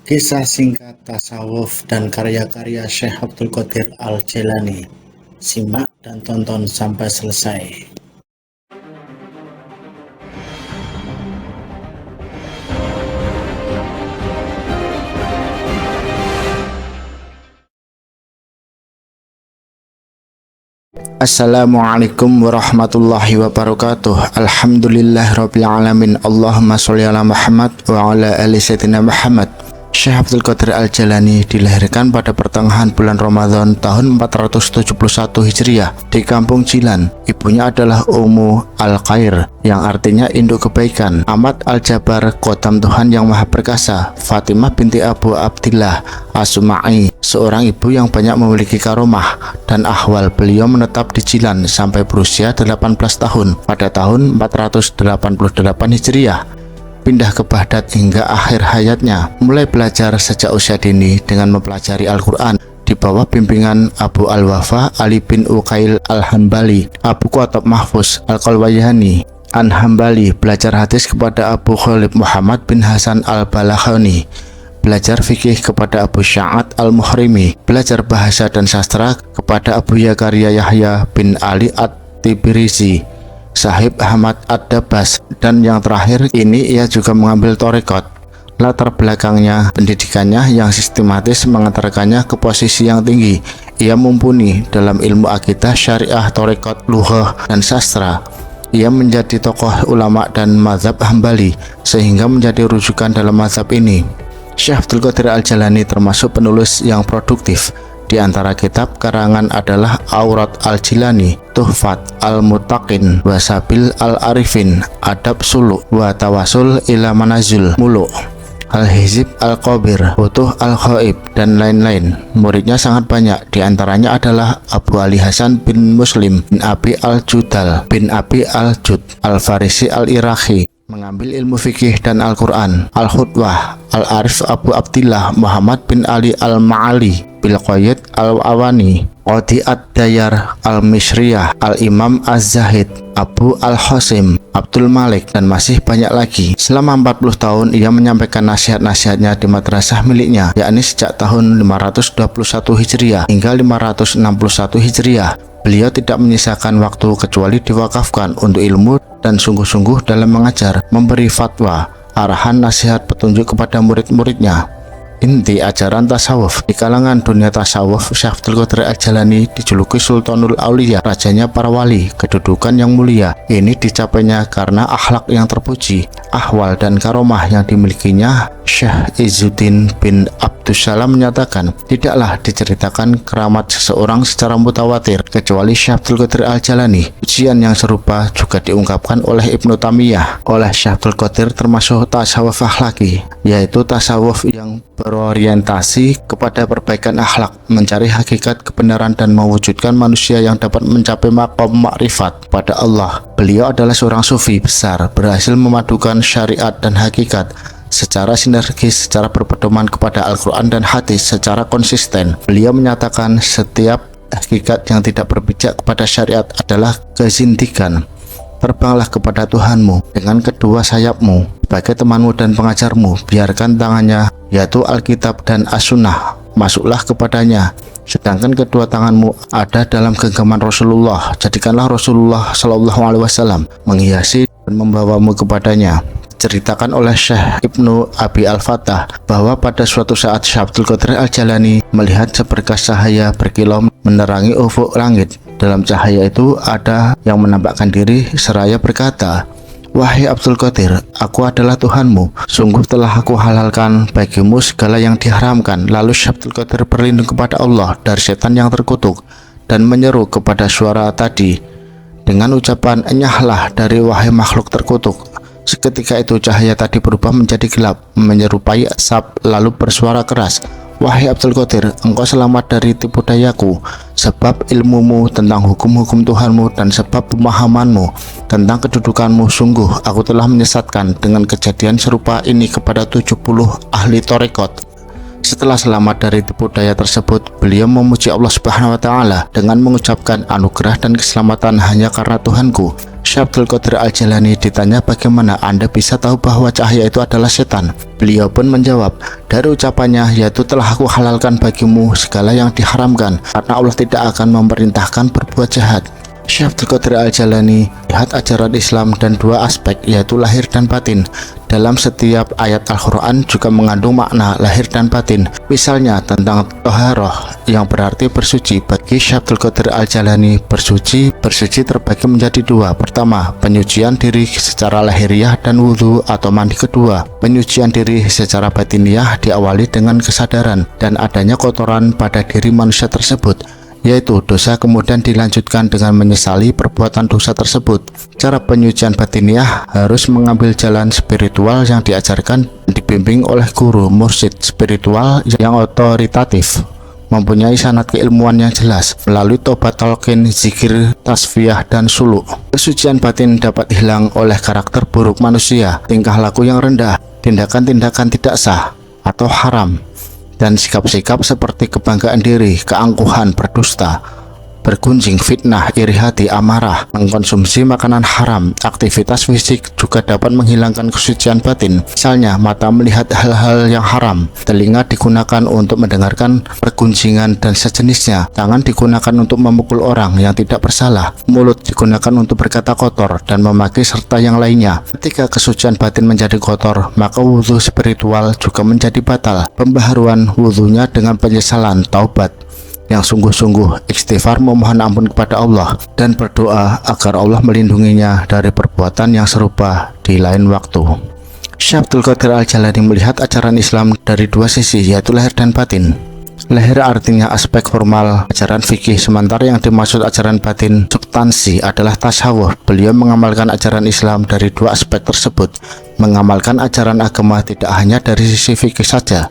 Kisah singkat tasawuf dan karya-karya Syekh Abdul Qadir Al-Jailani. Simak dan tonton sampai selesai. Assalamualaikum warahmatullahi wabarakatuh. Alhamdulillahirabbil alamin. Allahumma sholli ala Muhammad wa ala ali sayyidina Muhammad. Syekh Abdul Qadir Al-Jailani dilahirkan pada pertengahan bulan Ramadan tahun 471 Hijriah di Kampung Jilan. Ibunya adalah Ummu Al-Khair yang artinya induk kebaikan. Amat Al-Jabar, Qodam Tuhan yang Maha Perkasa. Fatimah binti Abu Abdillah As-Suma'i, seorang ibu yang banyak memiliki karomah dan ahwal. Beliau menetap di Jilan sampai berusia 18 tahun pada tahun 488 Hijriah. Pindah ke Baghdad hingga akhir hayatnya. Mulai belajar sejak usia dini dengan mempelajari Al-Quran di bawah bimbingan Abu Al-Wafa Ali bin Uqail Al-Hambali, Abu Qutb Mahfuz Al-Qalwayani An-Hambali. Belajar hadis kepada Abu Khalid Muhammad bin Hasan Al-Balakhani. Belajar fikih kepada Abu Sya'ad Al-Muhrimi. Belajar bahasa dan sastra kepada Abu Zakaria Yahya bin Ali At-Tibirizi, Sahib Ahmad Ad-Dabas, dan yang terakhir ini ia juga mengambil torekot. Latar belakangnya pendidikannya yang sistematis mengantarkannya ke posisi yang tinggi. Ia mumpuni dalam ilmu akidah, syariah, torekot, lughah, dan sastra. Ia menjadi tokoh ulama dan mazhab Hambali sehingga menjadi rujukan dalam mazhab ini. Syekh Abdul Qadir Al-Jailani termasuk penulis yang produktif. Di antara kitab karangan adalah Aurat Al-Jilani, Tuhfat Al-Muttaqin, Wasabil Al-Arifin, Adab Suluk, wa Tawasul ila Manazil Muluk, Al-Hizib Al-Qabir, Utuh Al-Khaib, dan lain-lain. Muridnya sangat banyak, di antaranya adalah Abu Ali Hasan bin Muslim bin Abi Al-Judal bin Abi Al-Jud Al-Farisi Al-Iraqi, mengambil ilmu fikih dan Al-Quran. Al-Khutwah Al-Arif Abu Abdillah Muhammad bin Ali Al-Ma'ali Bil-Qayyid Al-Awani, Qadi Ad-Dayar Al-Misriyah, Al-Imam Az-Zahid, Abu Al-Qasim, Abdul Malik, dan masih banyak lagi. Selama 40 tahun ia menyampaikan nasihat-nasihatnya di madrasah miliknya, yakni sejak tahun 521 Hijriah hingga 561 Hijriah. Beliau tidak menyisakan waktu kecuali diwakafkan untuk ilmu dan sungguh-sungguh dalam mengajar, memberi fatwa, arahan, nasihat, petunjuk kepada murid-muridnya. Inti ajaran tasawuf. Di kalangan dunia tasawuf, Syekh Abdul Qadir Al-Jailani dijuluki Sultanul Auliya, rajanya para wali, kedudukan yang mulia. Ini dicapainya karena akhlak yang terpuji, ahwal dan karomah yang dimilikinya. Syekh Izzuddin bin Abdussalam menyatakan, tidaklah diceritakan keramat seseorang secara mutawatir kecuali Syekh Abdul Qadir Al-Jailani. Ujian yang serupa juga diungkapkan oleh Ibnu Taimiyah. Oleh Syekh Abdul Qadir termasuk tasawuf akhlaki, yaitu tasawuf yang berorientasi kepada perbaikan akhlak, mencari hakikat kebenaran dan mewujudkan manusia yang dapat mencapai maqam makrifat pada Allah. Beliau adalah seorang sufi besar, berhasil memadukan syariat dan hakikat secara sinergis, secara berpedoman kepada Al-Quran dan hadis secara konsisten. Beliau menyatakan setiap hakikat yang tidak berpijak kepada syariat adalah kezindikan. Terbanglah kepada Tuhanmu dengan kedua sayapmu sebagai temanmu dan pengajarmu. Biarkan tangannya, yaitu Alkitab dan As-Sunnah, masuklah kepadanya, sedangkan kedua tanganmu ada dalam genggaman Rasulullah. Jadikanlah Rasulullah SAW menghiasi dan membawamu kepadanya. Ceritakan oleh Syekh Ibnu Abi Al-Fatah bahwa pada suatu saat Syekh Abdul Qadir Al-Jailani melihat seberkas cahaya berkilau menerangi ufuk langit. Dalam cahaya itu ada yang menampakkan diri seraya berkata, "Wahai Abdul Qadir, aku adalah Tuhanmu. Sungguh telah aku halalkan bagimu segala yang diharamkan." Lalu Syekh Abdul Qadir berlindung kepada Allah dari setan yang terkutuk dan menyeru kepada suara tadi dengan ucapan, "Enyahlah dari wahai makhluk terkutuk." Seketika itu cahaya tadi berubah menjadi gelap, menyerupai asap, lalu bersuara keras, "Wahai Abdul Qadir, engkau selamat dari tipu dayaku, sebab ilmumu tentang hukum-hukum Tuhanmu dan sebab pemahamanmu tentang kedudukanmu. Sungguh aku telah menyesatkan dengan kejadian serupa ini kepada 70 ahli torekot." Setelah selamat dari tipu daya tersebut, beliau memuji Allah Subhanahu wa Ta'ala dengan mengucapkan, "Anugerah dan keselamatan hanya karena Tuhanku." Syekh Abdul Qadir Al-Jailani ditanya bagaimana Anda bisa tahu bahwa cahaya itu adalah setan. Beliau pun menjawab, dari ucapannya yaitu telah aku halalkan bagimu segala yang diharamkan karena Allah tidak akan memerintahkan berbuat jahat. Syekh Abdul Qadir Al-Jailani lihat ajaran Islam dan dua aspek yaitu lahir dan batin. Dalam setiap ayat Al-Quran juga mengandung makna lahir dan batin. Misalnya tentang toharoh yang berarti bersuci. Bagi Syekh Abdul Qadir Al-Jailani bersuci terbagi menjadi dua. Pertama, penyucian diri secara lahiriah dan wudhu atau mandi. Kedua, penyucian diri secara batiniah diawali dengan kesadaran dan adanya kotoran pada diri manusia tersebut, yaitu dosa, kemudian dilanjutkan dengan menyesali perbuatan dosa tersebut. Cara penyucian batiniah harus mengambil jalan spiritual yang diajarkan dan dibimbing oleh guru mursyid spiritual yang otoritatif, mempunyai sanad keilmuan yang jelas melalui tobat, talqin, zikir, tasfiyah, dan suluk. Kesucian batin dapat hilang oleh karakter buruk manusia, tingkah laku yang rendah, tindakan-tindakan tidak sah atau haram, dan sikap-sikap seperti kebanggaan diri, keangkuhan, berdusta, bergunjing, fitnah, iri hati, amarah, mengkonsumsi makanan haram. Aktivitas fisik juga dapat menghilangkan kesucian batin. Misalnya, mata melihat hal-hal yang haram, telinga digunakan untuk mendengarkan pergunjingan dan sejenisnya, tangan digunakan untuk memukul orang yang tidak bersalah, mulut digunakan untuk berkata kotor dan memaki serta yang lainnya. Ketika kesucian batin menjadi kotor, maka wudhu spiritual juga menjadi batal. Pembaharuan wudhunya dengan penyesalan, taubat yang sungguh-sungguh, istighfar, memohon ampun kepada Allah, dan berdoa agar Allah melindunginya dari perbuatan yang serupa di lain waktu. Syekh Abdul Qadir Al-Jailani melihat ajaran Islam dari dua sisi, yaitu lahir dan batin. Lahir artinya aspek formal ajaran fikih, sementara yang dimaksud ajaran batin substansi adalah tasawuf. Beliau mengamalkan ajaran Islam dari dua aspek tersebut. Mengamalkan ajaran agama tidak hanya dari sisi fikih saja,